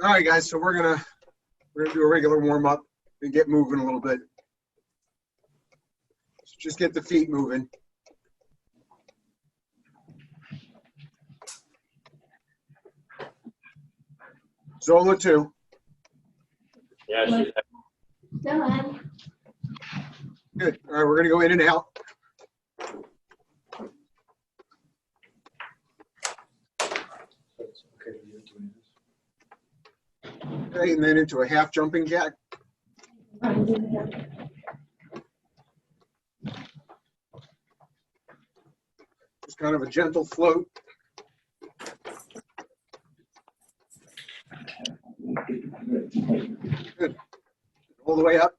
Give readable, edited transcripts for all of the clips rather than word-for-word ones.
All right, guys, so we're gonna do a regular warm-up and get moving a little bit. So just get the feet moving. Zola too. Yeah, she's Done. Good. All right, we're gonna go in and out. Okay, and then into a half jumping jack. Just kind of a gentle float. Good. All the way up.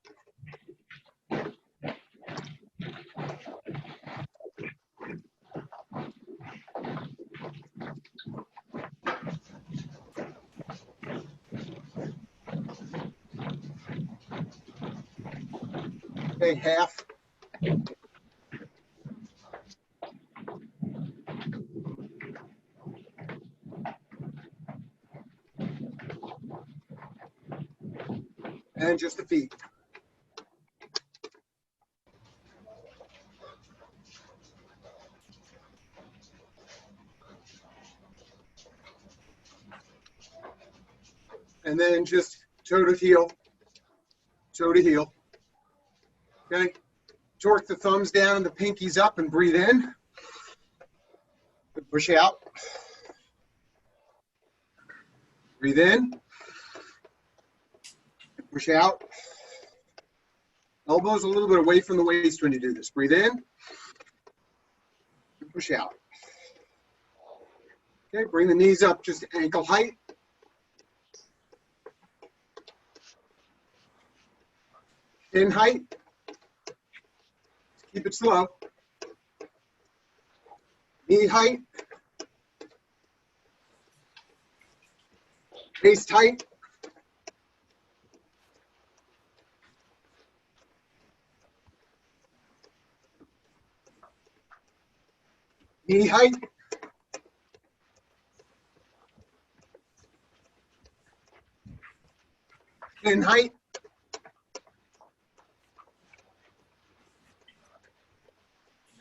Okay, half. And just the feet. And then just toe to heel, toe to heel. Okay, torque the thumbs down, the pinkies up, and breathe in. Push out. Breathe in. Push out. Elbows a little bit away from the waist when you do this. Breathe in. Push out. Okay, bring the knees up just ankle height. Shin height. Keep it slow. Knee height. Waist height. Knee height. Shin height.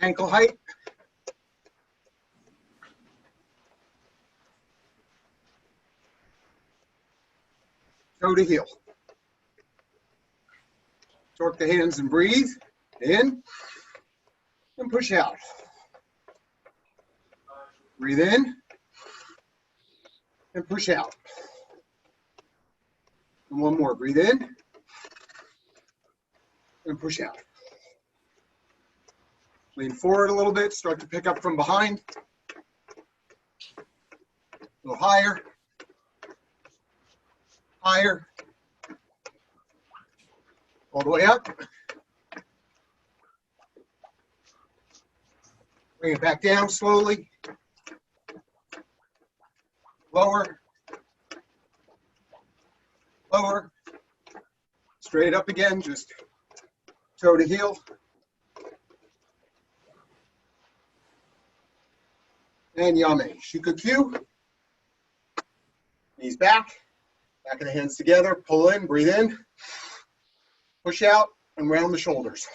Ankle height. Toe to heel. Torque the hands and breathe. In and push out. Breathe in and push out. And one more. Breathe in and push out. Lean forward a little bit. Start to pick up from behind. A little higher. Higher. All the way up. Bring it back down slowly. Lower. Lower. Straight up again, just toe to heel. And yame. Shukokai. Knees back. Back of the hands together. Pull in, breathe in. Push out and round the shoulders.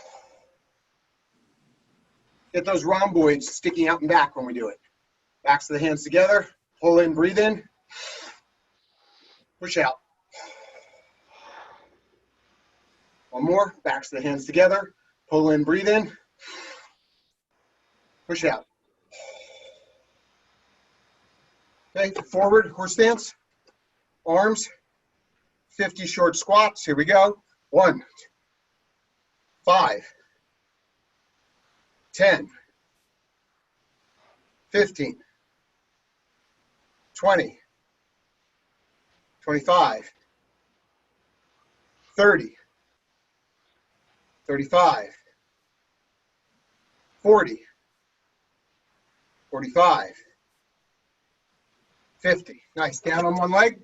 Get those rhomboids sticking out and back when we do it. Backs of the hands together. Pull in, breathe in. Push out. One more. Backs of the hands together. Pull in, breathe in. Push out. Okay, forward, horse stance. Arms. 50 short squats. Here we go. 1, 5, 10, 15, 20, 25, 30, 35, 40, 45, 50. Nice. Down on one leg.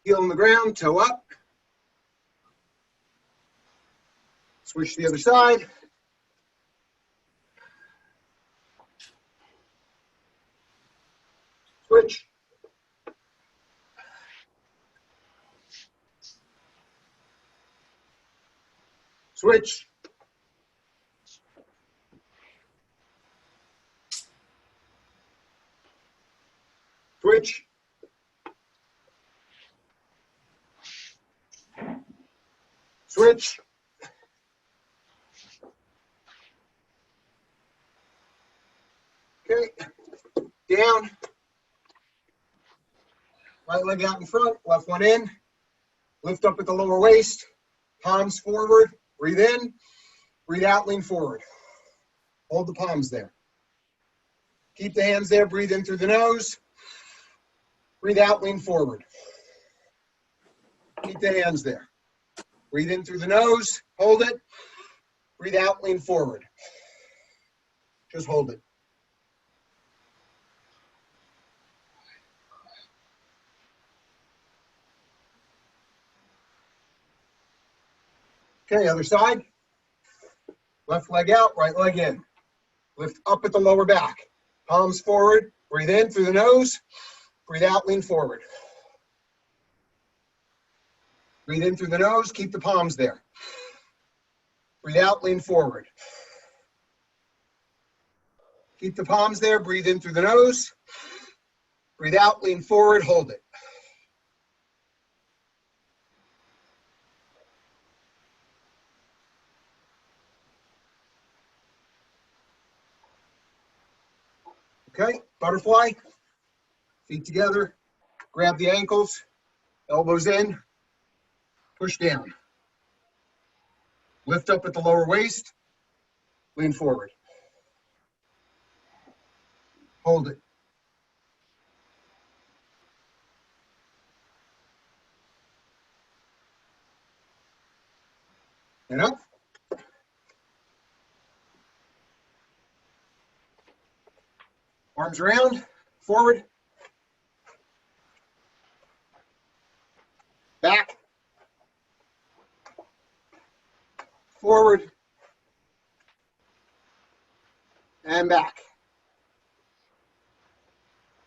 Heel on the ground, toe up. Switch to the other side. Switch. Switch. Switch. Switch. Okay. Down. Right leg out in front, left one in. Lift up at the lower waist. Palms forward. Breathe in. Breathe out, lean forward. Hold the palms there. Keep the hands there. Breathe in through the nose. Breathe out, lean forward. Keep the hands there. Breathe in through the nose. Hold it. Breathe out, lean forward. Just hold it. Okay, other side. Left leg out, right leg in. Lift up at the lower back. Palms forward. Breathe in through the nose. Breathe out, lean forward. Breathe in through the nose. Keep the palms there. Breathe out, lean forward. Keep the palms there. Breathe in through the nose. Breathe out, lean forward. Hold it. Okay, butterfly. Feet together. Grab the ankles. Elbows in. Push down. Lift up at the lower waist. Lean forward. Hold it. And up. Arms around, forward, back, forward, and back.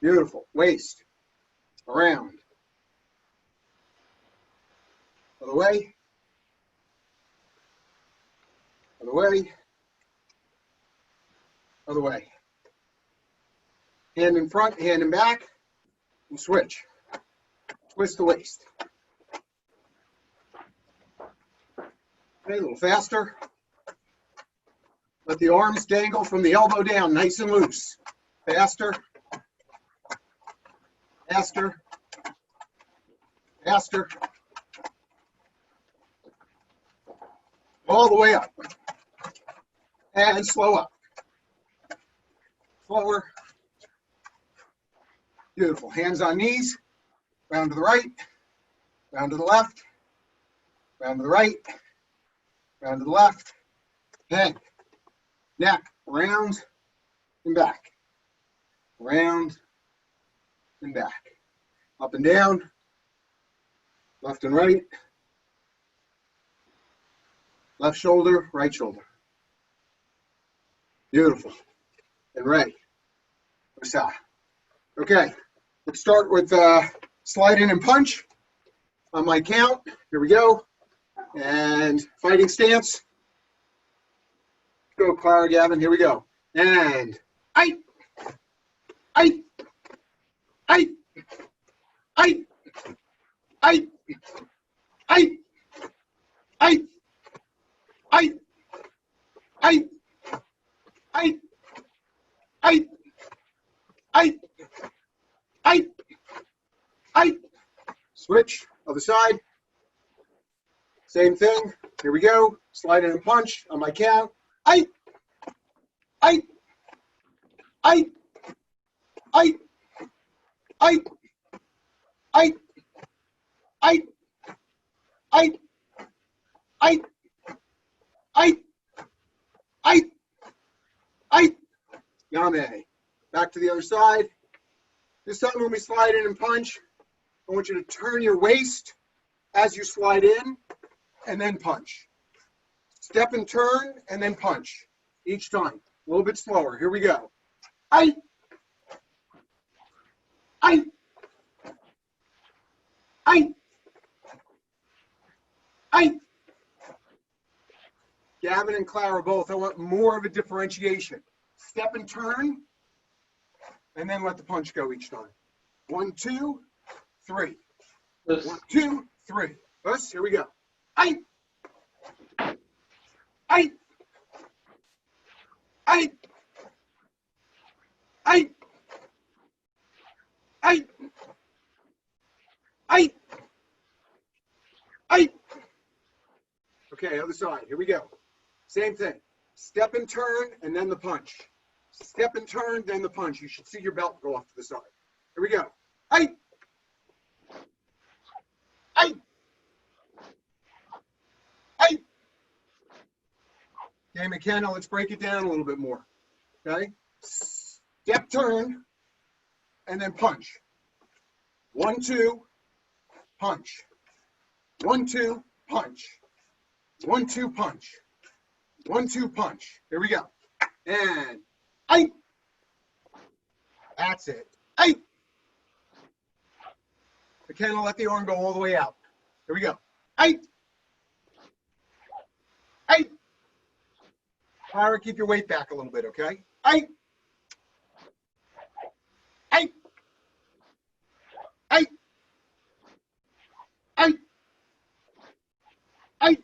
Beautiful. Waist, around. Other way, other way, other way. Hand in front, hand in back, and switch. Twist the waist. Okay, a little faster. Let the arms dangle from the elbow down, nice and loose. Faster. Faster. Faster. All the way up. And slow up. Slower. Beautiful. Hands on knees. Round to the right. Round to the left. Round to the right. Round to the left. Head. Neck. Round and back. Round and back. Up and down. Left and right. Left shoulder, right shoulder. Beautiful. And right. Okay. Let's start with slide in and punch on my count. Here we go. And fighting stance. Go, Clara, Gavin. Here we go. And I, I, I, I, I, I, I, I, I, I, I, switch, other side. Same thing. Here we go. Slide in and punch on my count. I, I, I, I, I, I, I, I, I, Yame. Back to the other side. This time when we slide in and punch, I want you to turn your waist as you slide in and then punch. Step and turn and then punch each time. A little bit slower. Here we go. I, I, I, I, Gavin and Clara both, I want more of a differentiation. Step and turn, and then let the punch go each time. 1, 2, 3. 1, 2, 3. Us, here we go. Ay! Ay! Ay! Ay! Ay! Ay! Ay! Okay, other side. Here we go. Same thing. Step and turn, and then the punch. Step and turn, then the punch. You should see your belt go off to the side. Here we go. Ay! Ay! Ay! Okay, McKenna, let's break it down a little bit more. Okay? Step, turn, and then punch. 1, 2, punch. 1, 2, punch. 1, 2, punch. 1, 2, punch. Here we go. And ay! That's it. Ay! McKenna, let the arm go all the way out. Here we go. Ay! Ay! Clara, keep your weight back a little bit, okay? Ay! Ay! Ay! Ay! Ay!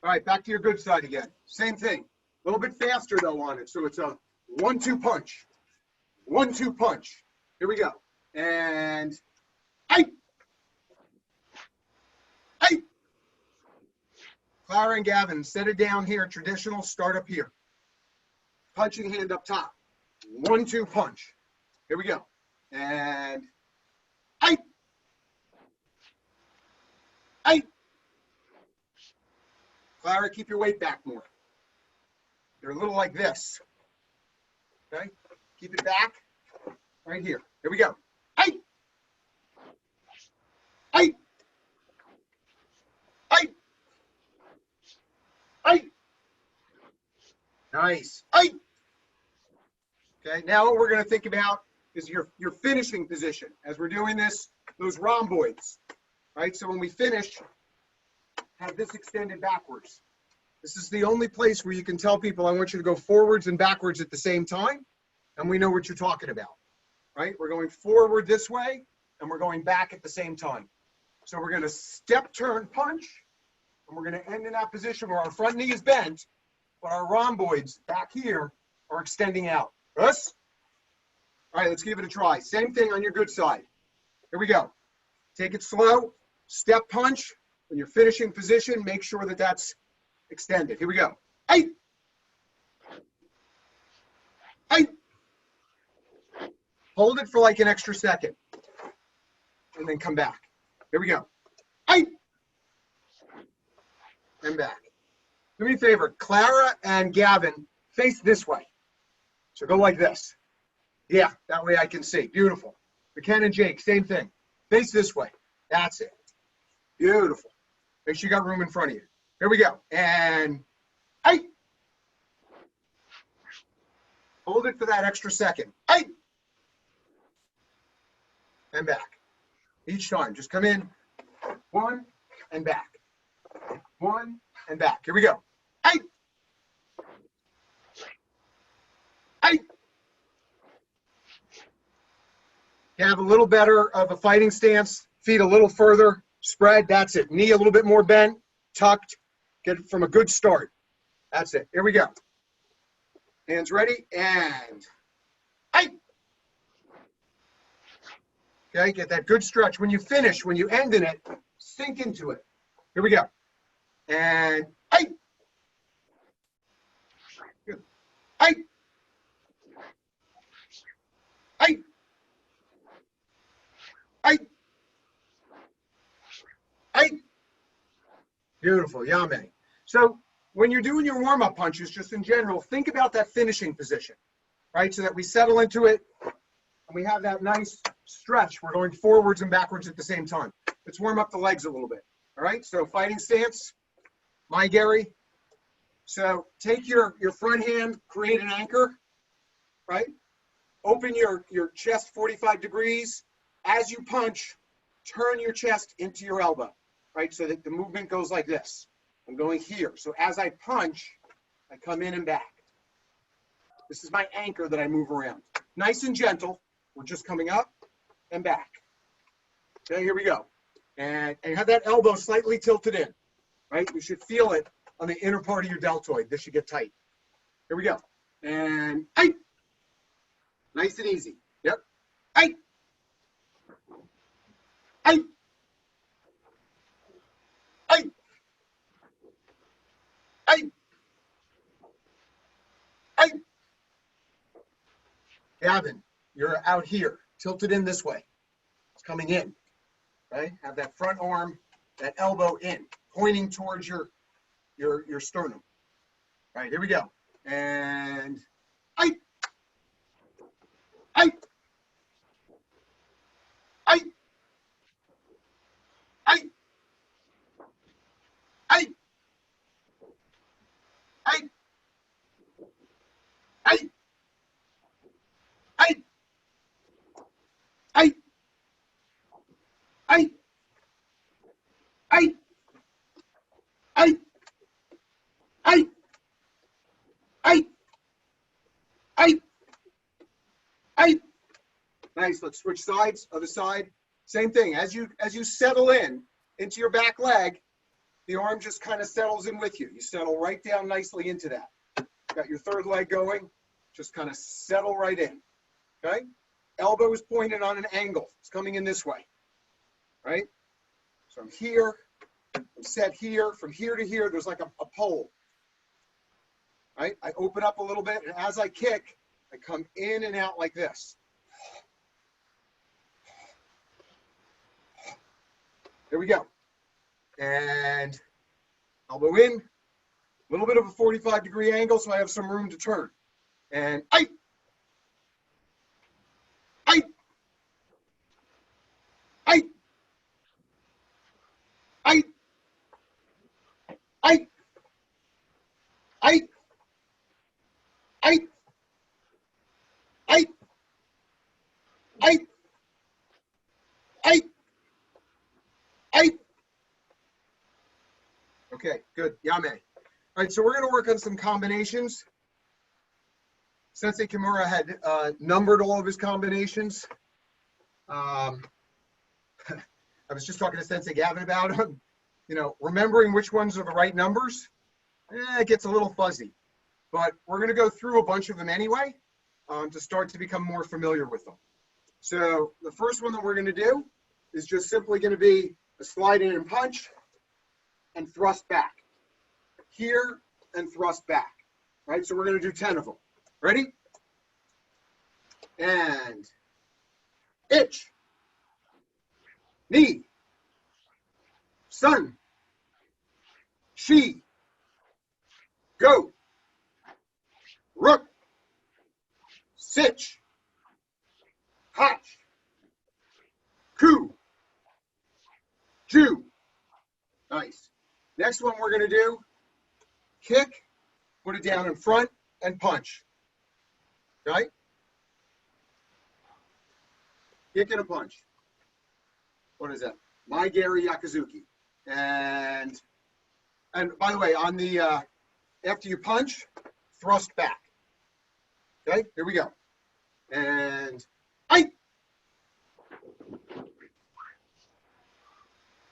All right, back to your good side again. Same thing. A little bit faster, though, on it. So it's a 1, 2 punch. 1, 2 punch. Here we go. And ay! Ay! Clara and Gavin, instead of down here, traditional, start up here. Punching hand up top. 1, 2 punch. Here we go. And ay! Ay! Clara, keep your weight back more. You're a little like this. Okay? Keep it back. Right here. Here we go. Ay! Ay! Ay! Ay! Nice. Ay! Okay, now what we're going to think about is your finishing position. As we're doing this, those rhomboids. Right? So when we finish, have this extended backwards. This is the only place where you can tell people, I want you to go forwards and backwards at the same time, and we know what you're talking about, right? We're going forward this way, and we're going back at the same time. So we're going to step, turn, punch, and we're going to end in that position where our front knee is bent, but our rhomboids back here are extending out. Us? All right, let's give it a try. Same thing on your good side. Here we go. Take it slow, step, punch. When you're finishing position, make sure that that's extended. Here we go. Ay! Ay! Hold it for like an extra second. And then come back. Here we go. Ay! And back. Do me a favor. Clara and Gavin, face this way. So go like this. Yeah, that way I can see. Beautiful. McKenna and Jake, same thing. Face this way. That's it. Beautiful. Make sure you got room in front of you. Here we go. And ay! Hold it for that extra second. Ay! And back. Each time. Just come in. 1 and back. 1 and back. Here we go. Ay! Ay! You have a little better of a fighting stance. Feet a little further. Spread. That's it. Knee a little bit more bent. Tucked. Get it from a good start. That's it. Here we go. Hands ready. And ay! Okay, get that good stretch. When you finish, when you end in it, sink into it. Here we go. And ay! Good. Ay! Ay! Ay! Ay! Beautiful, Yame. So when you're doing your warm-up punches, just in general, think about that finishing position, right? So that we settle into it and we have that nice stretch. We're going forwards and backwards at the same time. Let's warm up the legs a little bit, all right? So fighting stance, my Gary. So take your front hand, create an anchor, right? Open your chest 45 degrees. As you punch, turn your chest into your elbow, right? So that the movement goes like this. I'm going here. So as I punch, I come in and back. This is my anchor that I move around. Nice and gentle. We're just coming up and back. Okay, here we go. And have that elbow slightly tilted in, right? You should feel it on the inner part of your deltoid. This should get tight. Here we go. And eight. Nice and easy. Yep. Eight. Eight. Eight. Eight. Eight. Gavin, you're out here, tilted in this way. It's coming in, right? Have that front arm, that elbow in, pointing towards your sternum. All right, here we go. And eight. Eight. Eight. Eight. Eight. Eight. Eight. Eight. Eight. Eight. Eight. Eight. Eight. Eight. Eight. Eight. Nice. Let's switch sides. Other side. Same thing. As you settle in into your back leg, the arm just kind of settles in with you. You settle right down nicely into that. Got your third leg going. Just kind of settle right in. Okay? Elbow is pointed on an angle. It's coming in this way. Right? So I'm here. I'm set here. From here to here, there's like a pole. Right? I open up a little bit, and as I kick, I come in and out like this. There we go. And elbow in. A little bit of a 45-degree angle, so I have some room to turn. And eight. Eight. Eight. Eight. Eight. Eight. Eight. Eight. Eight. Eight. Eight. Okay, good. Yame. All right, so we're going to work on some combinations. Sensei Kimura had numbered all of his combinations. I was just talking to Sensei Gavin about them. You know, remembering which ones are the right numbers, it gets a little fuzzy. But we're going to go through a bunch of them anyway to start to become more familiar with them. So the first one that we're going to do is just simply going to be a slide in and punch and thrust back. Here and thrust back. Right? So we're going to do 10 of them. Ready? And itch, knee, sun, she, go, rook, sitch, hotch, coo, Jew. Nice. Next one we're going to do, kick, put it down in front, and punch. Right? Kick and a punch. What is that? My Gary Yakuzuki. And by the way, on the after you punch, thrust back. Okay, here we go. And eight.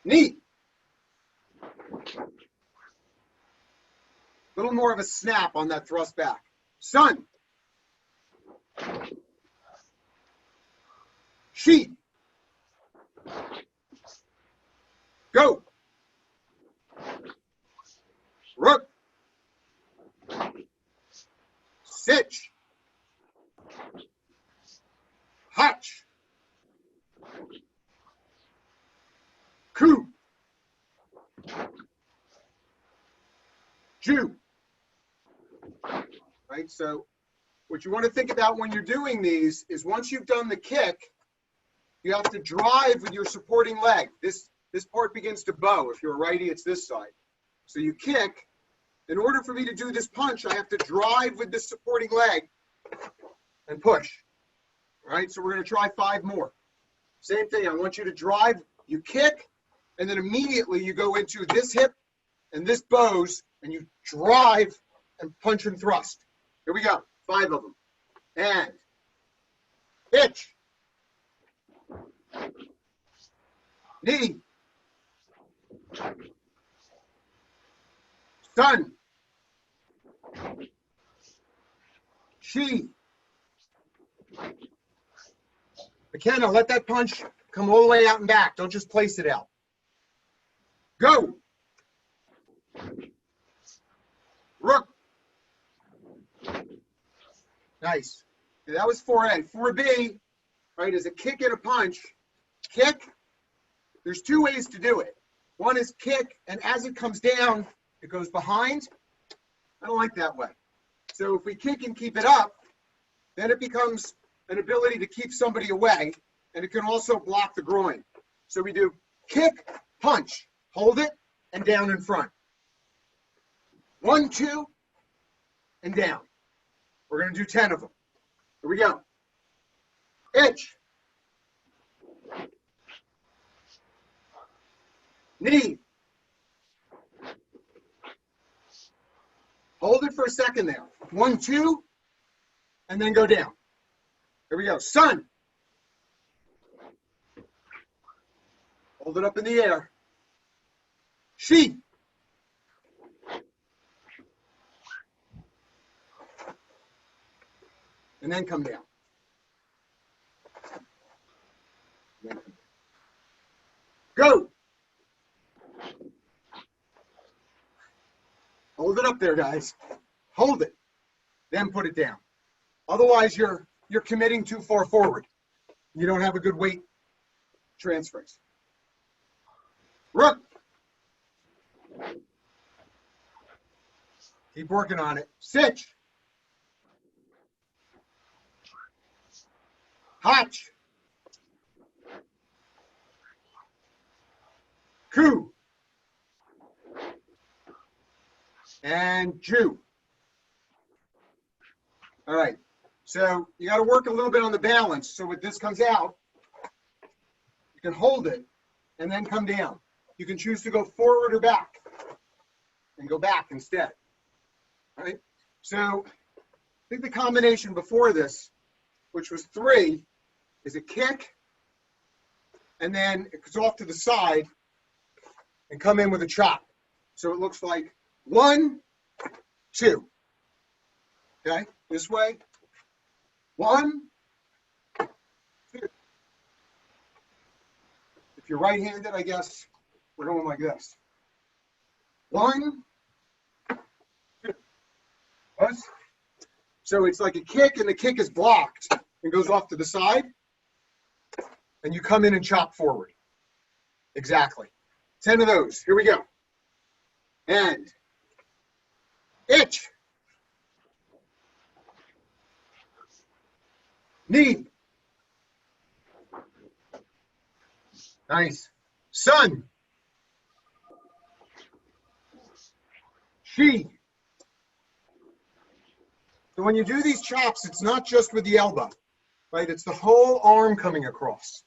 Knee. A little more of a snap on that thrust back. Sun. Sheet. Go. Rook. Sitch. Hotch. Coo. Jew. Right, so what you want to think about when you're doing these is once you've done the kick, you have to drive with your supporting leg. This part begins to bow. If you're a righty, it's this side. So you kick. In order for me to do this punch, I have to drive with this supporting leg and push. All right, so we're going to try 5 more. Same thing. I want you to drive, you kick, and then immediately you go into this hip and this bows, and you drive and punch and thrust. Here we go, 5 of them. And pitch, knee, sun, she. McKenna, let that punch come all the way out and back. Don't just place it out. Go. Rook. Nice. Okay, that was 4A. 4B, right, is a kick and a punch. Kick, there's 2 ways to do it. One is kick, and as it comes down, it goes behind. I don't like that way. So if we kick and keep it up, then it becomes an ability to keep somebody away, and it can also block the groin. So we do kick, punch, hold it, and down in front. 1, 2, and down. We're going to do 10 of them. Here we go. Itch. Knee. Hold it for a second there. 1, 2, and then go down. Here we go. Sun. Hold it up in the air. She. And then come down. Go. Hold it up there, guys. Hold it. Then put it down. Otherwise, you're committing too far forward. You don't have a good weight transfers. Rook. Keep working on it. Sitch. Hotch. Coup. And Jew. All right. So you got to work a little bit on the balance. So when this comes out, you can hold it and then come down. You can choose to go forward or back and go back instead. All right. So I think the combination before this, which was 3, is a kick, and then it goes off to the side and come in with a chop. So it looks like 1, 2. Okay, this way. 1, 2. If you're right-handed, I guess we're going like this. 1, 2. What? So it's like a kick, and the kick is blocked and goes off to the side, and you come in and chop forward. Exactly. 10 of those. Here we go. And itch. Knee. Nice. Sun. She. So when you do these chops, it's not just with the elbow, right? It's the whole arm coming across.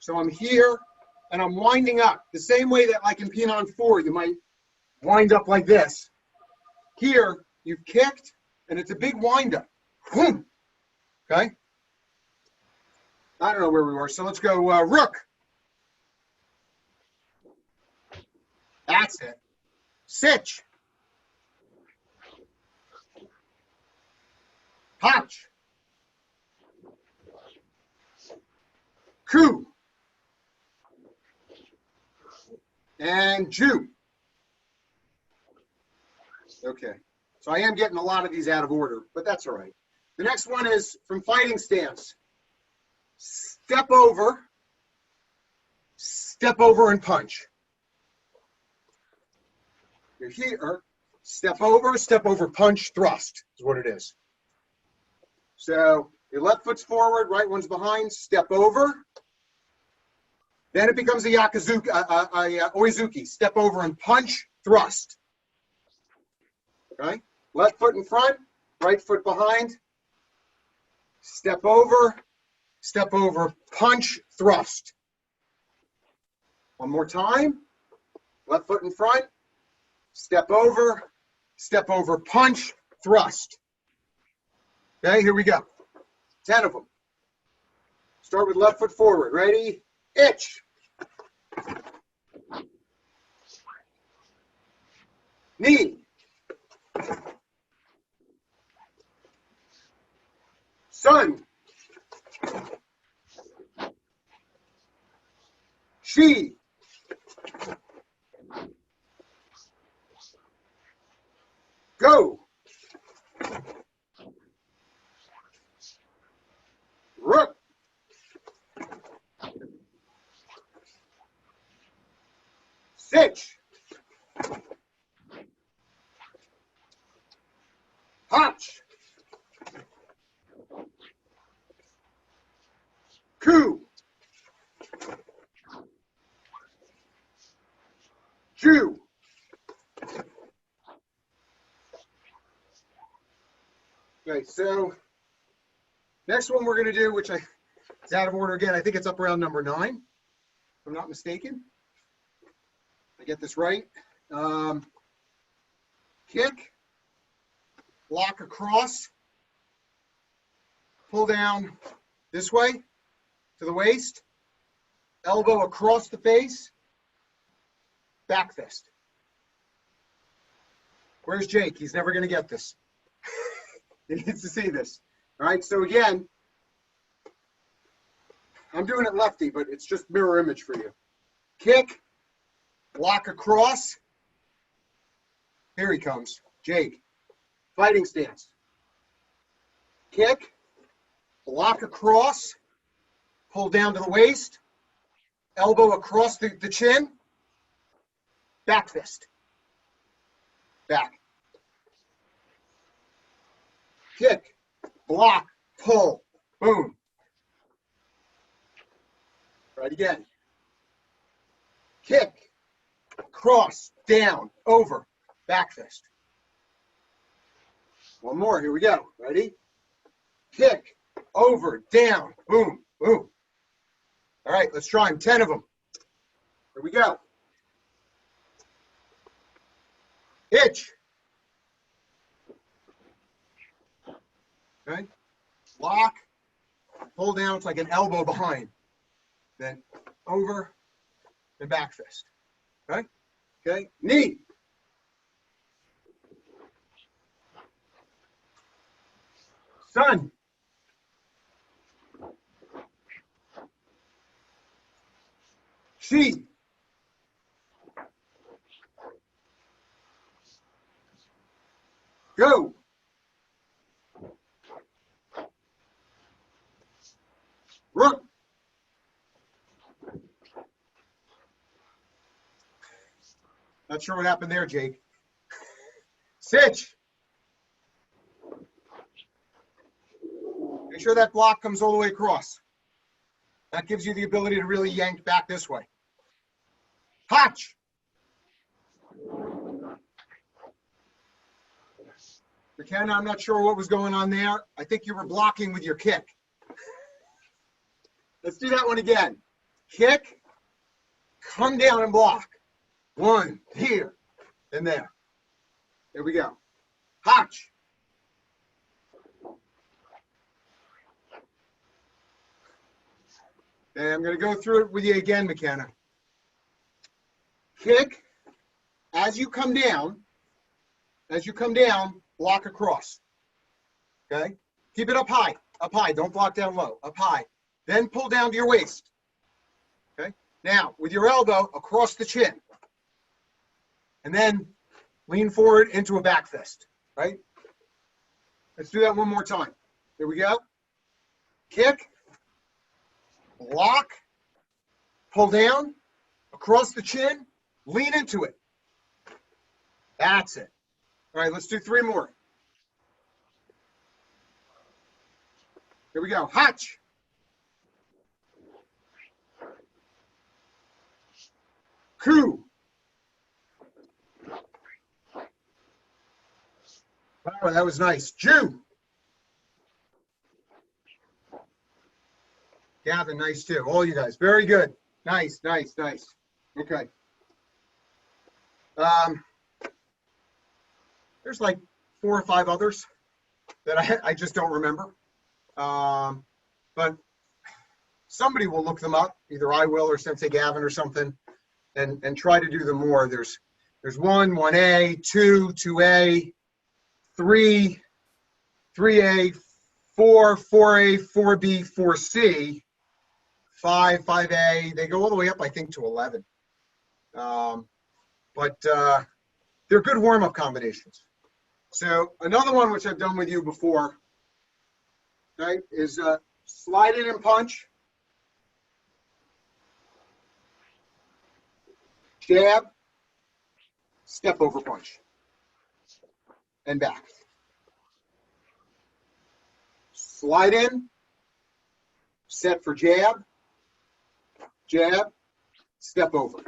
So I'm here and I'm winding up the same way that like in Pinon 4, you might wind up like this. Here, you've kicked and it's a big wind up. Boom. Okay. I don't know where we were. So let's go rook. That's it. Sitch. Hotch. Coup. And Jew. Okay. So I am getting a lot of these out of order, but that's all right. The next one is from fighting stance. Step over and punch. You're here, step over, punch, thrust is what it is. So your left foot's forward, right one's behind, step over. Then it becomes a yakuzuki, oizuki. Step over and punch, thrust. Okay? Left foot in front, right foot behind. Step over, punch, thrust. One more time. Left foot in front. step over, punch, thrust. Okay, here we go. 10 of them. Start with left foot forward. Ready? Itch. Knee. Sun. She. Go. Rook. Sitch. Hotch. Coup. Jew. Okay, so next one we're going to do, which is out of order again. I think it's up around number 9, if I'm not mistaken. I get this right. Kick, block across, pull down this way to the waist, elbow across the face, back fist. Where's Jake? He's never going to get this. He needs to see this. All right, so again, I'm doing it lefty, but it's just mirror image for you. Kick, block across. Here he comes, Jake. Fighting stance. Kick, block across, pull down to the waist, elbow across the chin, back fist. Back. Kick, block, pull, boom. Right again. Kick, cross, down, over, back fist. One more, here we go. Ready? Kick, over, down, boom, boom. All right, let's try them, 10 of them. Here we go. Hitch. Okay. Lock. Pull down. It's like an elbow behind. Then over and back fist. Okay. Okay. Knee. Sun. She. Go. Rook. Not sure what happened there, Jake. Sitch. Make sure that block comes all the way across. That gives you the ability to really yank back this way. Hotch. McKenna, I'm not sure what was going on there. I think you were blocking with your kick. Let's do that one again. Kick, come down and block. 1, here, and there. There we go. Hotch. And I'm going to go through it with you again, McKenna. Kick, as you come down, block across. Okay? Keep it up high, don't block down low, up high. Then pull down to your waist. Okay? Now, with your elbow across the chin. And then lean forward into a back fist, right? Let's do that one more time. Here we go. Kick, block, pull down, across the chin, lean into it. That's it. All right, let's do 3 more. Here we go. Hotch. Coup. Wow, that was nice. Jew. Gavin, nice too. All you guys, very good. Nice, nice, nice. Okay. There's like 4 or 5 others that I just don't remember. But somebody will look them up. Either I will or Sensei Gavin or something, and try to do them more. There's 1, 1A, 2, 2A, 3, 3A, 4, 4A, 4B, 4C, 5, 5A. They go all the way up, I think, to 11. But they're good warm-up combinations. So another one which I've done with you before, right, is slide in and punch, jab, step over punch, and back. Slide in, set for jab, jab, step over.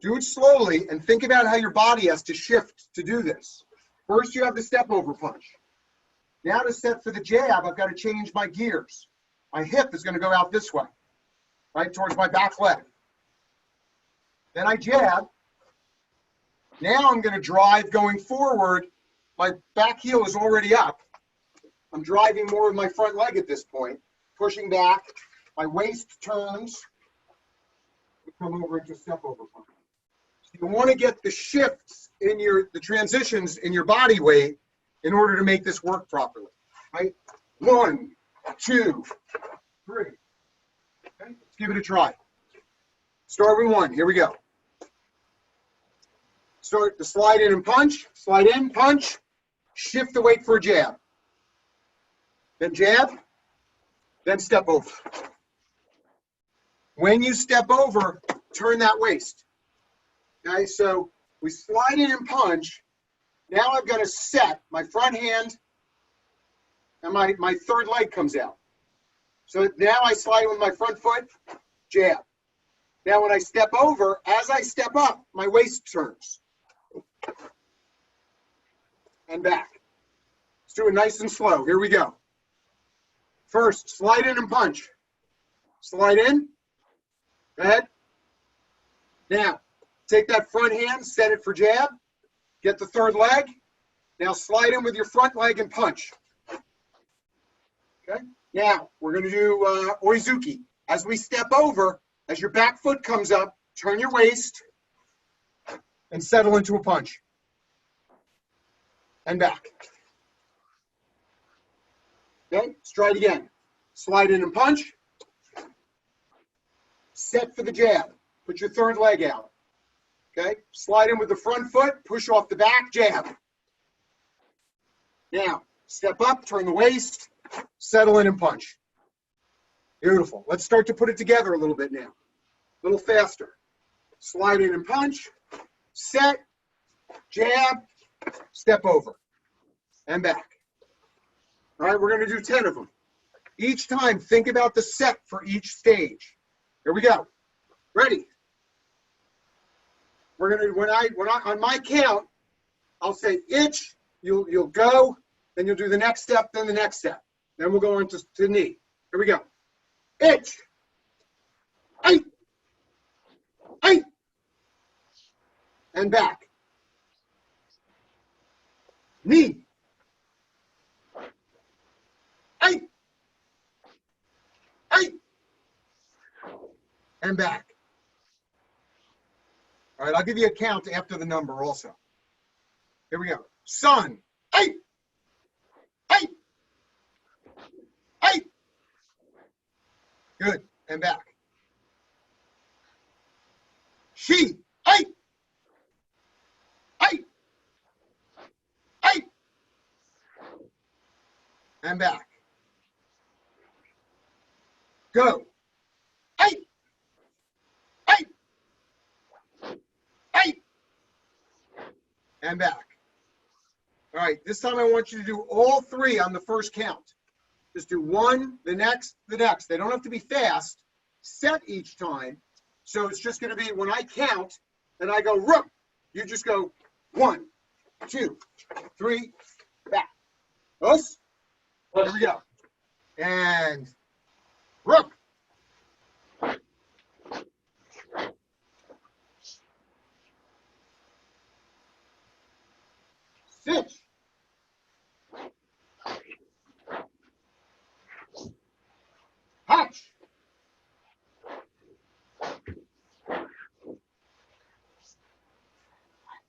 Do it slowly and think about how your body has to shift to do this. First, you have the step over punch. Now to set for the jab, I've got to change my gears. My hip is going to go out this way, right, towards my back leg. Then I jab. Now I'm going to drive going forward. My back heel is already up. I'm driving more with my front leg at this point, pushing back. My waist turns. We come over into step over punch. So you want to get the shifts in the transitions in your body weight in order to make this work properly, right? 1, 2, 3. Okay, let's give it a try. Start with 1. Here we go. Start to slide in and punch. Slide in, punch. Shift the weight for a jab. Then jab. Then step over. When you step over, turn that waist. Okay, so we slide in and punch. Now I've got to set my front hand, and my third leg comes out. So now I slide with my front foot, jab. Now when I step over, as I step up, my waist turns. And back. Let's do it nice and slow. Here we go. First, slide in and punch. Slide in. Go ahead. Now, take that front hand, set it for jab. Get the third leg. Now slide in with your front leg and punch. Okay. Now we're going to do oizuki. As we step over, as your back foot comes up, turn your waist and settle into a punch. And back. Okay. Let's try it again. Slide in and punch. Set for the jab. Put your third leg out. Okay, slide in with the front foot, push off the back, jab. Now, step up, turn the waist, settle in and punch. Beautiful. Let's start to put it together a little bit now. A little faster. Slide in and punch, set, jab, step over, and back. All right, we're going to do 10 of them. Each time, think about the set for each stage. Here we go. Ready? We're gonna when I on my count, I'll say itch. You'll go, then you'll do the next step, then the next step. Then we'll go into the knee. Here we go. Itch. Ay. Ay. And back. Knee. Ay. Ay. And back. All right, I'll give you a count after the number also. Here we go. Sun. Hey. Hey. Hey. Good. And back. She. Hey. Hey. Hey. And back. Go. Hey. Hey. Hey. And back. All right, this time I want you to do all 3 on the first count. Just do 1, the next, the next. They don't have to be fast. Set each time. So it's just going to be when I count and I go, rook, you just go 1, 2, 3, back. Us. Here we go. And rook. Stitch. Hatch.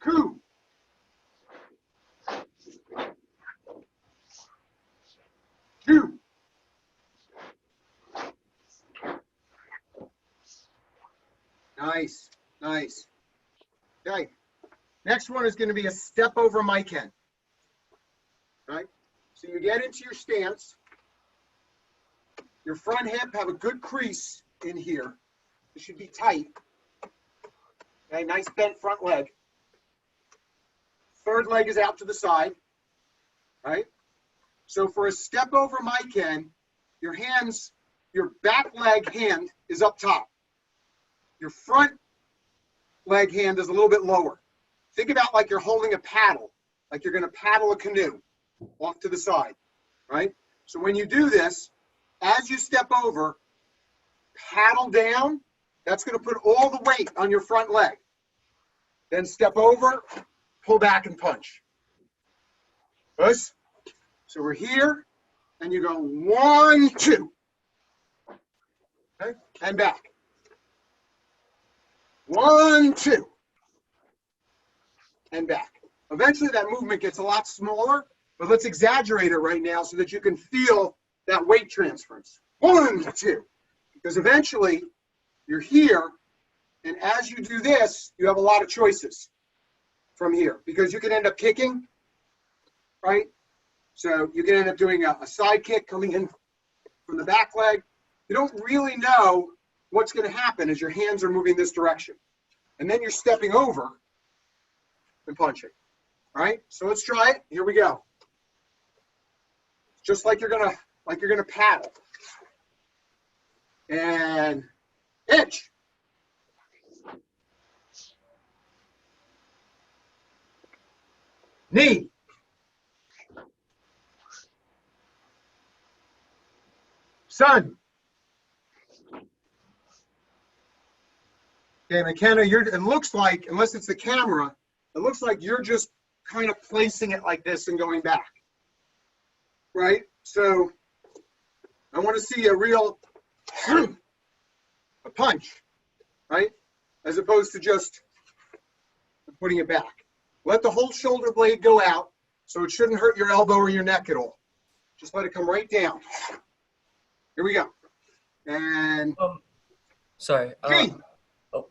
Coup. Two. Nice, nice. Okay. Next one is going to be a step over Maiken. Right? So you get into your stance. Your front hip have a good crease in here. It should be tight. Okay, nice bent front leg. Third leg is out to the side. Right? So for a step over Maiken, your hands, your back leg hand is up top. Your front leg hand is a little bit lower. Think about like you're holding a paddle, like you're going to paddle a canoe off to the side, right? So when you do this, as you step over, paddle down. That's going to put all the weight on your front leg. Then step over, pull back and punch. Yes? So we're here, and you go 1, 2. Okay? And back. 1, 2. And back. Eventually that movement gets a lot smaller, but let's exaggerate it right now so that you can feel that weight transference. 1, 2. Because eventually you're here, and as you do this, you have a lot of choices from here, because you can end up kicking, right? So you can end up doing a side kick coming in from the back leg. You don't really know what's going to happen as your hands are moving this direction. And then you're stepping over and punching. All right? So let's try it. Here we go. Just like you're gonna paddle. And hitch. Knee. Sun. Okay, McKenna, it looks like, unless it's the camera, it looks like you're just kind of placing it like this and going back. Right? So I want to see a real a punch, right? As opposed to just putting it back. Let the whole shoulder blade go out, so it shouldn't hurt your elbow or your neck at all. Just let it come right down. Here we go. And sorry. G. Oh.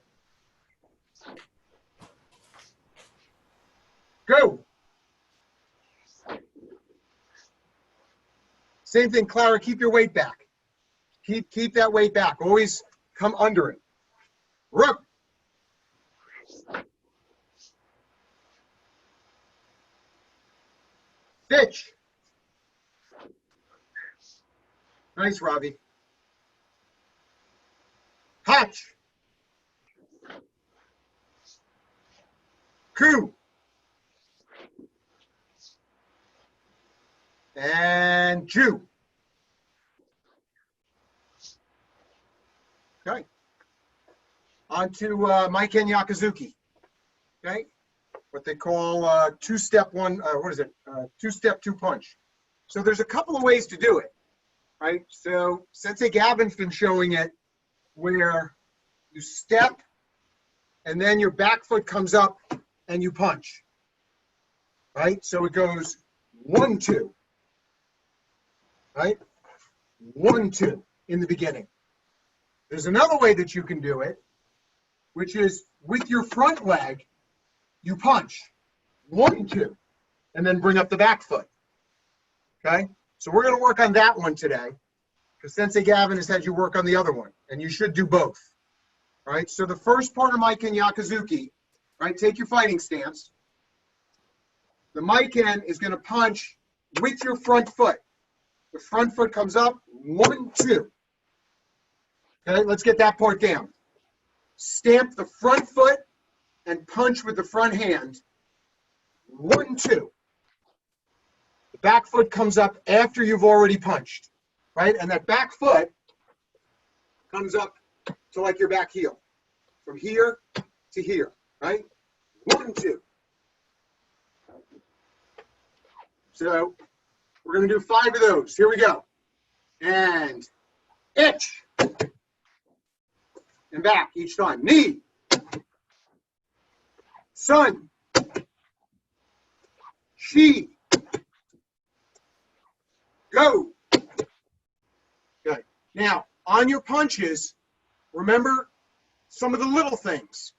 Go. Same thing, Clara, keep your weight back. Keep that weight back. Always come under it. Rook. Stitch. Nice, Robbie. Hatch. Coup. And Jew. Okay. On to Maiken Yakuzuki. Okay. What they call two-step one, two-step, two-punch. So there's a couple of ways to do it, right? So Sensei Gavin's been showing it where you step and then your back foot comes up and you punch, right? So it goes 1, 2, right? 1, 2 in the beginning. There's another way that you can do it, which is with your front leg, you punch 1, 2, and then bring up the back foot. Okay? So we're going to work on that one today, because Sensei Gavin has had you work on the other one, and you should do both. All right? So the first part of Maiken Yakuzuki, right? Take your fighting stance. The Maiken is going to punch with your front foot. The front foot comes up, 1, 2. Okay, let's get that part down. Stamp the front foot and punch with the front hand. 1, 2. The back foot comes up after you've already punched, right? And that back foot comes up to like your back heel. From here to here, right? 1, 2. So we're going to do 5 of those. Here we go. And itch. And back each time. Knee. Sun. She. Go. Okay. Now, on your punches, remember some of the little things.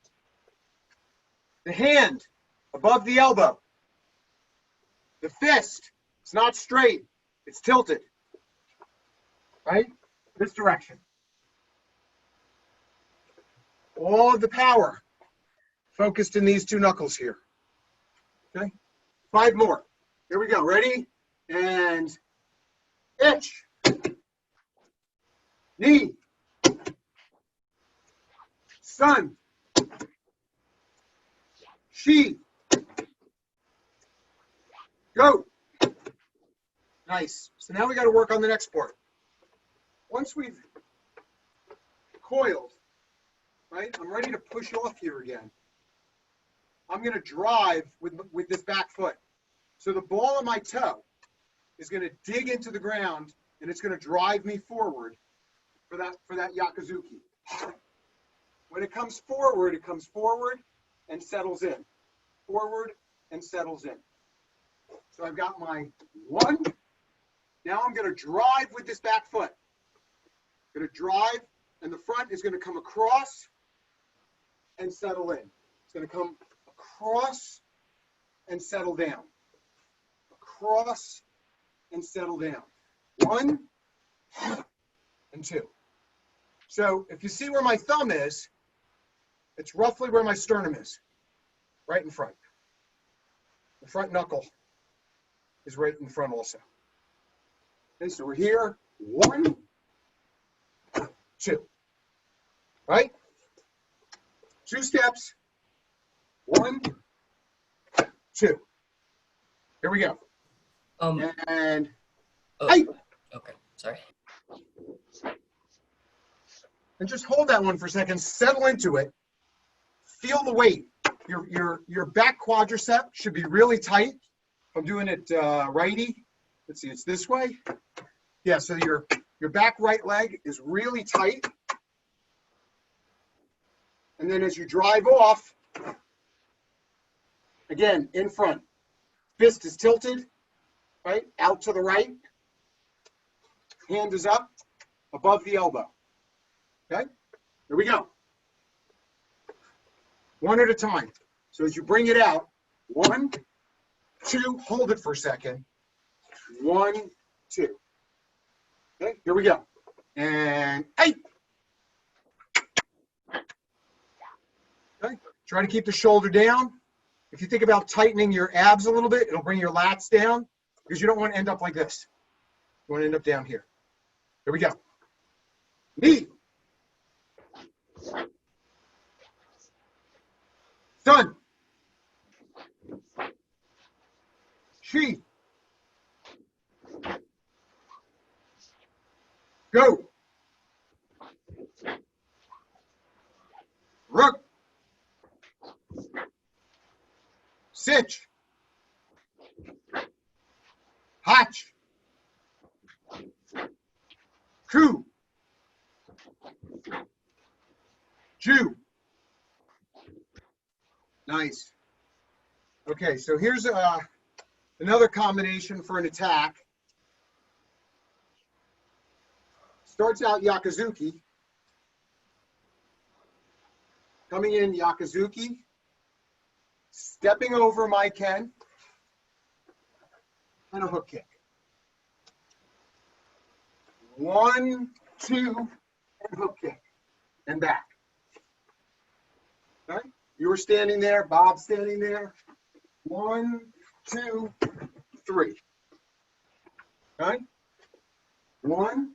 The hand above the elbow. The fist, it's not straight, it's tilted. Right? This direction. All of the power focused in these 2 knuckles here. Okay? 5 more. Here we go. Ready? And itch. Knee. Sun. She. Go. Nice. So now we got to work on the next part. Once we've coiled, right, I'm ready to push off here again. I'm going to drive with this back foot. So the ball of my toe is going to dig into the ground, and it's going to drive me forward for that yakuzuki. When it comes forward and settles in. Forward and settles in. So I've got my 1. Now I'm going to drive with this back foot. I'm going to drive, and the front is going to come across and settle in. It's going to come across and settle down. Across and settle down. 1 and 2. So if you see where my thumb is, it's roughly where my sternum is, right in front. The front knuckle is right in front also. Okay, so we're here. 1, 2. Right? 2 steps. 1, 2. Here we go. And hey. Okay, sorry. And just hold that one for a second. Settle into it. Feel the weight. Your back quadricep should be really tight. If I'm doing it righty, let's see, it's this way. Yeah, so your back right leg is really tight. And then as you drive off, again, in front. Fist is tilted, right? Out to the right. Hand is up above the elbow. Okay? Here we go. 1 at a time. So as you bring it out, 1, 2, hold it for a second. 1, 2. Okay, here we go. And 8. Okay, try to keep the shoulder down. If you think about tightening your abs a little bit, it'll bring your lats down because you don't want to end up like this. You want to end up down here. Here we go. Knee. Sun. She. Go. Rook. Sitch. Hatch. Coup. Jew. Nice. Okay, so here's another combination for an attack. Starts out Yakuzuki. Coming in Yakuzuki. Stepping over my Ken. And a hook kick. 1, 2, and hook kick. And back. Okay? You were standing there, Bob's standing there. 1, 2, 3. Okay? 1,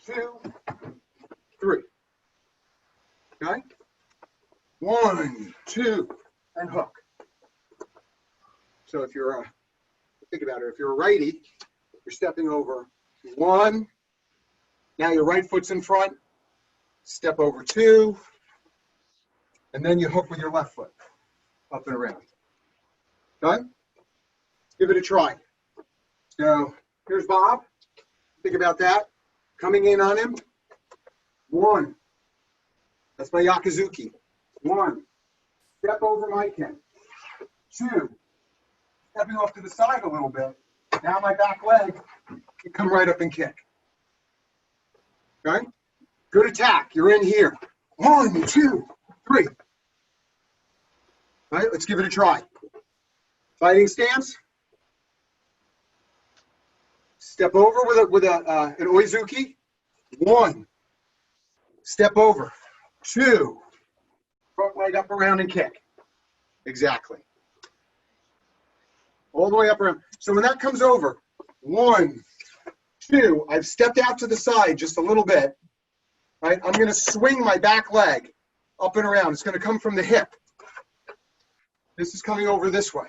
2, 3. Okay? 1, 2, and hook. So if you're think about it, if you're a righty, you're stepping over 1. Now your right foot's in front. Step over 2. And then you hook with your left foot up and around. Okay? give it a try. So here's Bob. Think about that. Coming in on him. 1. That's my Yakuzuki. 1. Step over my kick. 2. Stepping off to the side a little bit. Now my back leg can come right up and kick. Okay? Good attack. You're in here. 1, 2, 3. All right, let's give it a try. Fighting stance. Step over with an oizuki. 1. Step over. 2. Front leg up around and kick. Exactly. All the way up around. So when that comes over, 1, 2, I've stepped out to the side just a little bit. Right? I'm going to swing my back leg up and around. It's going to come from the hip. This is coming over this way.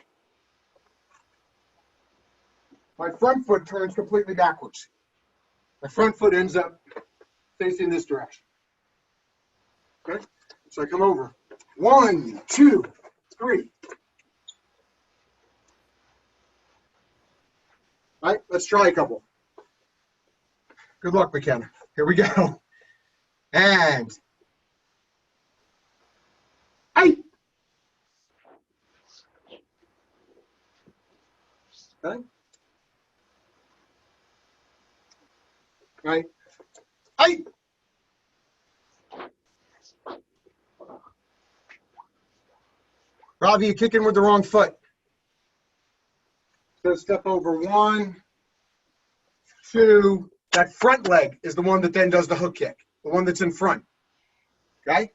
My front foot turns completely backwards. My front foot ends up facing this direction. Okay? So I come over. 1, 2, 3. All right, let's try a couple. Good luck, McKenna. Here we go. And hey. Okay. Right. Hey. Robbie, you're kicking with the wrong foot. So step over. 1, 2. That front leg is the one that then does the hook kick. The one that's in front. Okay?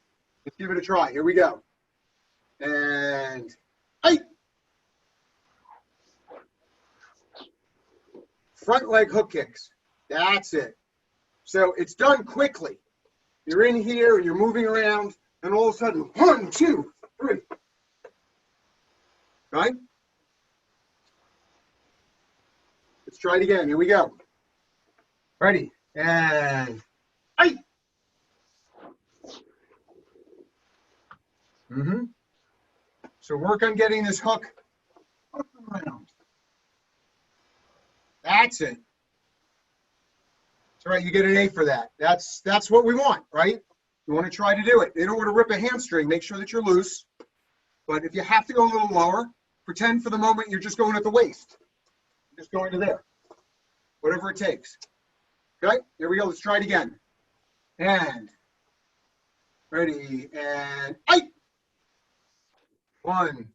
Let's give it a try. Here we go. And hey. Front leg hook kicks. That's it. So it's done quickly. You're in here and you're moving around, and all of a sudden, 1, 2, 3. Right? Let's try it again. Here we go. Ready? And hey. So work on getting this hook up and around. That's it. That's right. You get an A for that. That's what we want, right? You want to try to do it. You don't want to rip a hamstring. Make sure that you're loose. But if you have to go a little lower, pretend for the moment you're just going at the waist. Just going to there. Whatever it takes. Okay? Here we go. Let's try it again. And ready. And hey. 1,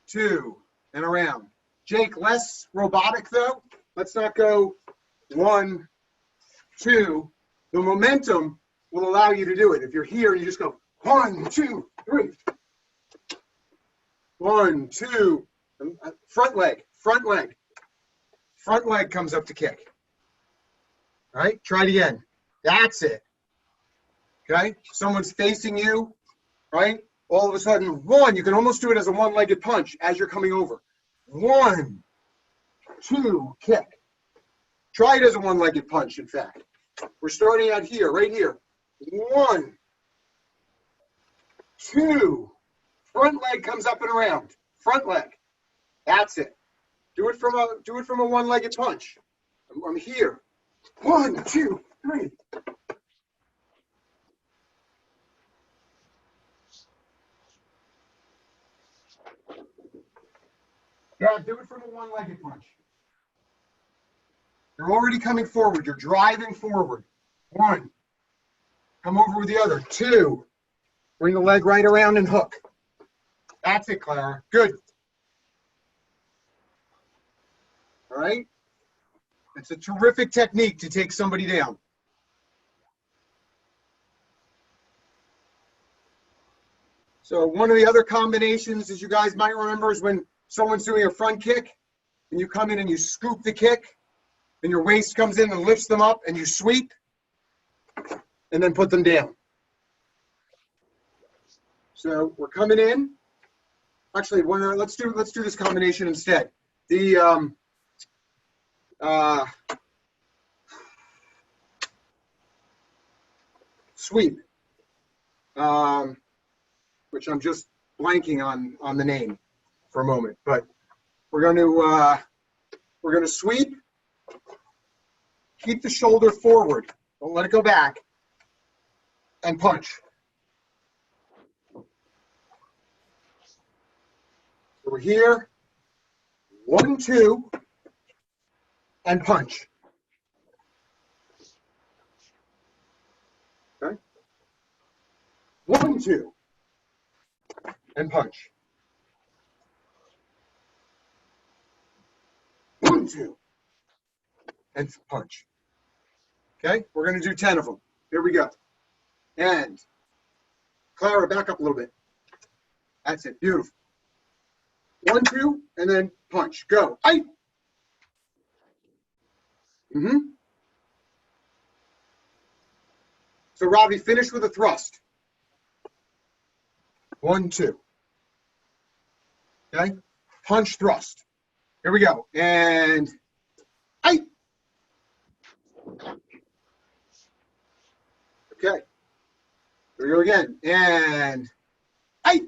2, and around. Jake, less robotic though. Let's not go 1, 2. The momentum will allow you to do it. If you're here, you just go 1, 2, 3. 1, 2. Front leg, front leg. Front leg comes up to kick. All right, try it again. That's it. Okay, someone's facing you, right? All of a sudden, 1, you can almost do it as a one-legged punch as you're coming over. 1, 2, kick. Try it as a one-legged punch, in fact. We're starting out here, right here. 1, 2. Front leg comes up and around. Front leg. That's it. Do it from a one-legged punch. I'm here. 1, 2, 3. Yeah, do it from a one-legged punch. You're already coming forward. You're driving forward. 1. Come over with the other. 2. Bring the leg right around and hook. That's it, Clara. Good. All right? It's a terrific technique to take somebody down. So one of the other combinations, as you guys might remember, is when someone's doing a front kick, and you come in and you scoop the kick, and your waist comes in and lifts them up, and you sweep, and then put them down. So we're coming in. Actually, let's do this combination instead. The sweep, which I'm just blanking on the name for a moment, but we're going to sweep. Keep the shoulder forward. Don't let it go back. And punch. So we're here. 1, 2, and punch. Okay. 1, 2, and punch. 1, 2, and punch. Okay, we're going to do 10 of them. Here we go. And Clara, back up a little bit. That's it. Beautiful. 1, 2, and then punch. Go. Aye. So Robbie, finish with a thrust. 1, 2. Okay. Punch, thrust. Here we go. And aye. Okay. Here we go again. And aye.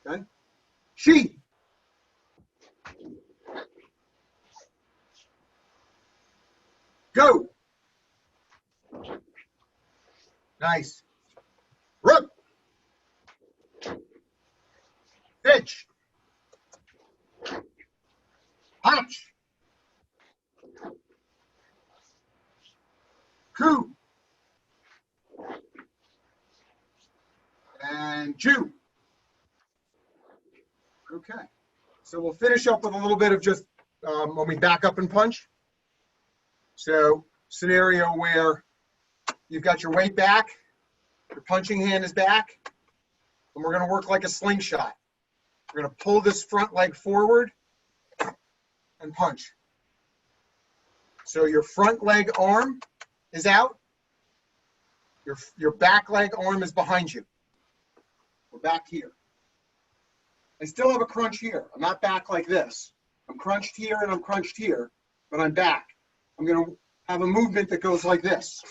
Okay. She. Go. Nice. Run. Pitch. Punch. Coup. And chew. Okay. So we'll finish up with a little bit of just when we back up and punch. So scenario where you've got your weight back, your punching hand is back, and we're going to work like a slingshot. We're going to pull this front leg forward and punch. So your front leg arm is out. Your back leg arm is behind you. We're back here. I still have a crunch here. I'm not back like this. I'm crunched here and I'm crunched here, but I'm back. I'm going to have a movement that goes like this.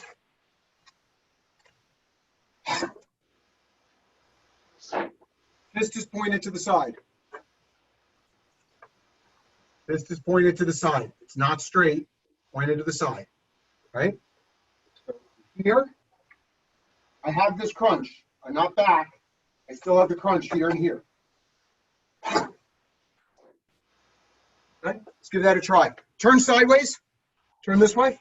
Fist is pointed to the side. Fist is pointed to the side. It's not straight, pointed to the side, right? So here, I have this crunch. I'm not back. I still have the crunch here and here. Okay, let's give that a try. Turn sideways. Turn this way.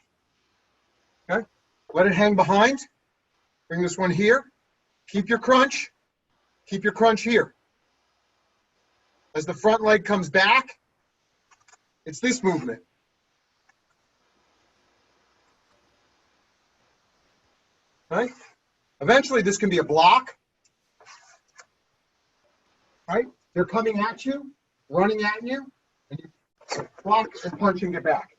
Okay, let it hang behind. Bring this one here. Keep your crunch. Keep your crunch here. As the front leg comes back, it's this movement. Right? Eventually, this can be a block. Right? They're coming at you, running at you, and you block and punch and get back.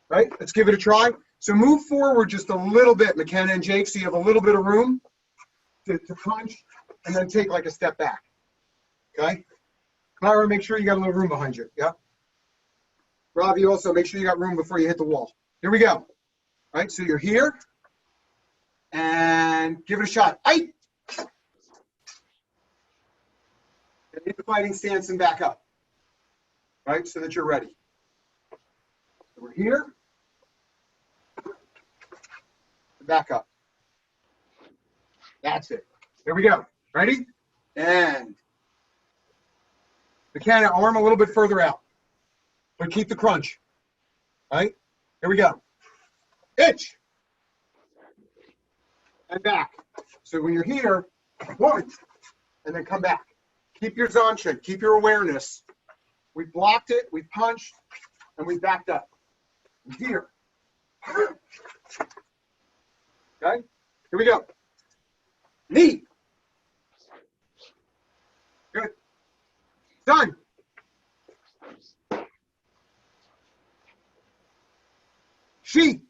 Right? Let's give it a try. So move forward just a little bit, McKenna and Jake, so you have a little bit of room to punch, and then take like a step back. Okay? Clara, make sure you got a little room behind you. Yeah? Robbie, also make sure you got room before you hit the wall. Here we go. All right, so you're here, and give it a shot. Aye! And hit the fighting stance and back up. Right, so that you're ready. So we're here. Back up. That's it. Here we go. Ready? And McKenna, arm a little bit further out. But keep the crunch. All right? Here we go. Itch. And back. So when you're here, 1, and then come back. Keep your zanshin. Keep your awareness. We blocked it, we punched, and we backed up. Here. Okay? Here we go. Knee. Good. Done. She.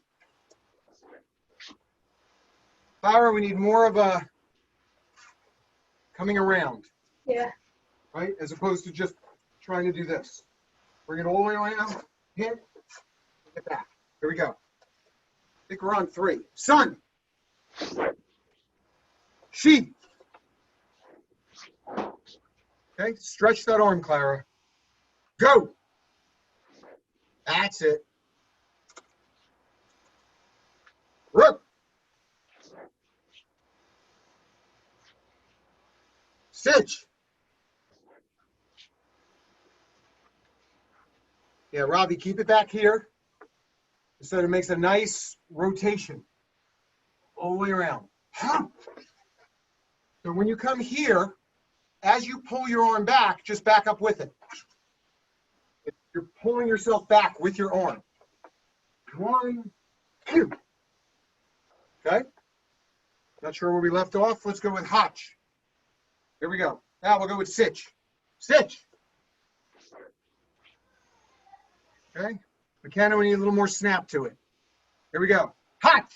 Clara, we need more of a coming around. Yeah. Right? As opposed to just trying to do this. Bring it all the way around, hit, get back. Here we go. I think we're on 3. Sun. She. Okay, stretch that arm, Clara. Go. That's it. Rook. Stitch. Yeah, Robbie, keep it back here so it makes a nice rotation all the way around. So when you come here, as you pull your arm back, just back up with it. You're pulling yourself back with your arm. 1, 2. Okay? Not sure where we left off. Let's go with Hotch. Here we go. Now we'll go with Sitch. Sitch. Okay? McKenna, we need a little more snap to it. Here we go. Hotch.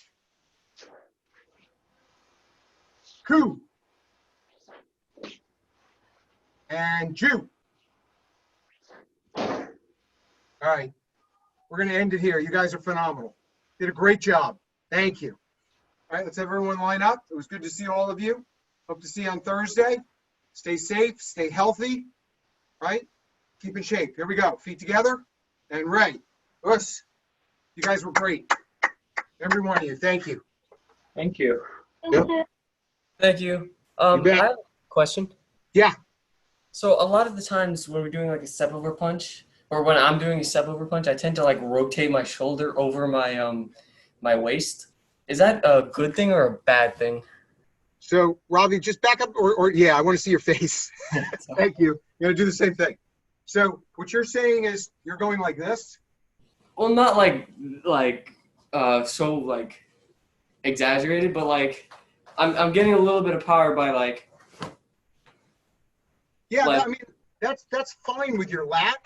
Coo. And Jew. All right. We're going to end it here. You guys are phenomenal. Did a great job. Thank you. All right, let's have everyone line up. It was good to see all of you. Hope to see you on Thursday. Stay safe. Stay healthy. Right? Keep in shape. Here we go. Feet together. And ready. Us. You guys were great. Every one of you. Thank you. Thank you. Yep. Thank you. You bet. I have a question. Yeah. So a lot of the times when we're doing like a step over punch, or when I'm doing a step over punch, I tend to like rotate my shoulder over my my waist. Is that a good thing or a bad thing? So, Robbie, just back up, or yeah, I want to see your face. Thank you. You're going to do the same thing. So, what you're saying is you're going like this? Well, not like so like exaggerated, but like I'm getting a little bit of power by like. Yeah, Like- I mean, that's fine with your lat.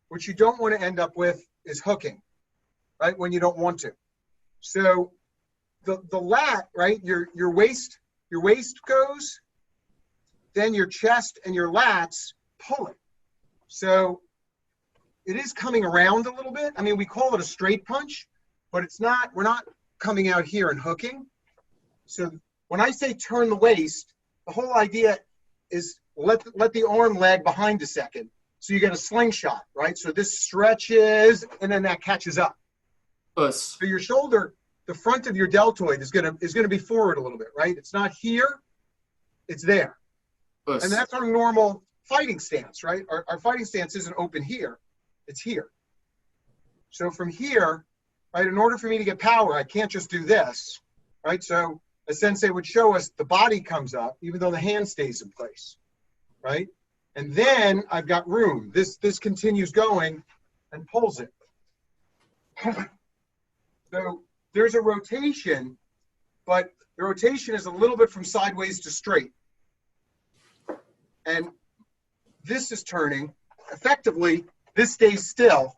What you don't want to end up with is hooking, right, when you don't want to. So, the lat, right, your waist goes, then your chest and your lats pull it. So it is coming around a little bit. I mean, we call it a straight punch, but it's not, we're not coming out here and hooking. So when I say turn the waist, the whole idea is let the arm lag behind a second. So you get a slingshot, right? So this stretches and then that catches up. Us. So your shoulder, the front of your deltoid is gonna be forward a little bit, right? It's not here, it's there. Us. And that's our normal fighting stance, right? Our fighting stance isn't open here, it's here. So from here, right, in order for me to get power, I can't just do this, right? So a sensei would show us the body comes up, even though the hand stays in place, right? And then I've got room. This continues going and pulls it. So there's a rotation, but the rotation is a little bit from sideways to straight. And this is turning. Effectively, this stays still,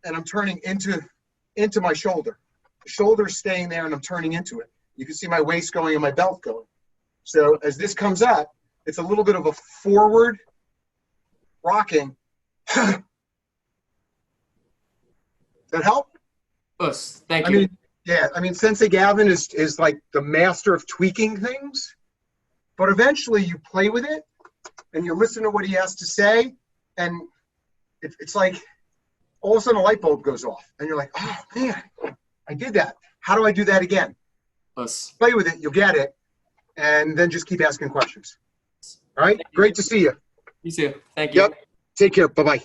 and I'm turning into my shoulder. The shoulder's staying there, and I'm turning into it. You can see my waist going and my belt going. So as this comes up, it's a little bit of a forward rocking. Does that help? Us. Thank I you. mean, yeah, I mean, Sensei Gavin is like the master of tweaking things, but eventually you play with it and you listen to what he has to say, and it's like all of a sudden a light bulb goes off, and you're like, oh man, I did that. How do I do that again? Us. Play with it, you'll get it, and then just keep asking questions. All right, great to see you. You too. Thank you. Yep. Take care. Bye-bye.